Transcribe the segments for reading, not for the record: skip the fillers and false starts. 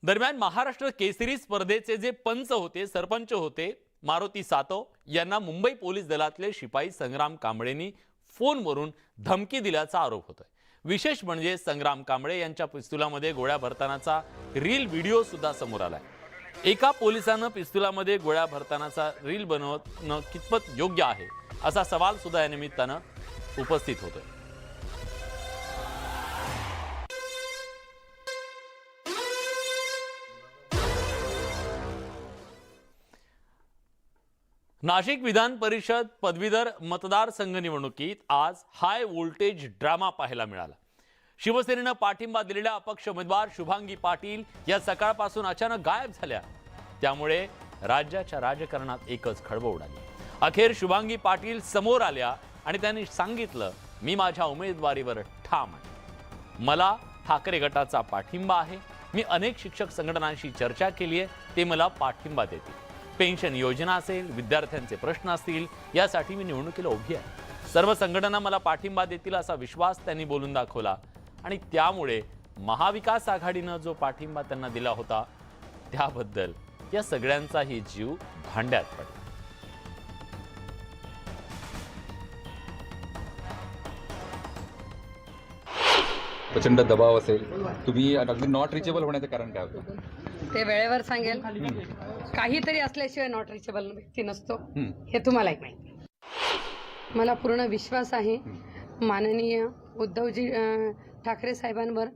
दरम्यान महाराष्ट्र केसरी स्पर्धेचे जे पंच होते, सरपंच होते मारुती सातव यांना मुंबई पोलीस दलातले शिपाई संग्राम कांबळेंनी फोनवरून धमकी दिल्याचा आरोप होतोय। विशेष म्हणजे संग्राम कांबळे यांच्या पिस्तुलामध्ये गोळ्या भरतानाचा रील व्हिडिओ सुद्धा समोर आलाय। एका पोलिसानं पिस्तुलामध्ये गोळ्या भरतानाचा रील बनवणं कितपत योग्य आहे असा सवाल सुद्धा या निमित्तानं उपस्थित होतोय। नाशिक विधान परिषद पदवीधर मतदारसंघ निवडणुकीत आज हाय व्होल्टेज ड्रामा पाहायला मिळाला। शिवसेनेनं पाठिंबा दिलेल्या अपक्ष उमेदवार शुभांगी पाटील या सकाळपासून अचानक गायब झाल्या। त्यामुळे राज्याच्या राजकारणात एकच खळबळ उडाली। अखेर शुभांगी पाटील समोर आल्या आणि त्यांनी सांगितलं, मी माझ्या उमेदवारीवर ठाम आहे, मला ठाकरे गटाचा पाठिंबा आहे, मी अनेक शिक्षक संघटनांशी चर्चा केली आहे, ते मला पाठिंबा देतील। पेन्शन योजना असेल, विद्यार्थ्यांचे प्रश्न असतील, यासाठी मी निवडणुकीला उभी आहे। सर्व संघटना मला पाठिंबा देतील असा विश्वास त्यांनी बोलून दाखवला आणि त्यामुळे महाविकास आघाडीनं जो पाठिंबा त्यांना दिला होता त्याबद्दल या सगळ्यांचाही जीव भांड्यात पडला। प्रचंड दबाव असेल, तुम्ही अगदी नॉट रिचेबल होण्याचं कारण काय होतं? ते वेळेवर सांगेल। काहीतरी असल्याशिवाय नॉट रिचेबल व्यक्ती नसतो, हे तुम्हालाही माहिती। मला पूर्ण विश्वास आहे माननीय उद्धवजी ठाकरे साहेबांवर,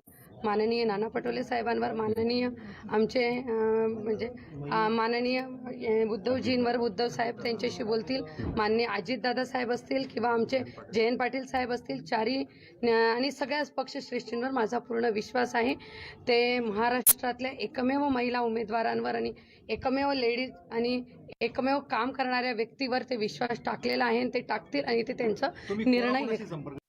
माननीय नाना पटोले साहेबांवर, माननीय आमचे म्हणजे माननीय उद्धवजींवर, उद्धव साहेब त्यांच्याशी बोलतील, माननीय अजितदादा साहेब असतील किंवा आमचे जयंत पाटील साहेब असतील, चारी आणि सगळ्याच पक्षश्रेष्ठींवर माझा पूर्ण विश्वास आहे। ते महाराष्ट्रातल्या एकमेव महिला उमेदवारांवर आणि एकमेव लेडीज आणि एकमेव काम करणाऱ्या व्यक्तीवर ते विश्वास टाकलेला आहे, ते टाकतील आणि ते त्यांचा निर्णय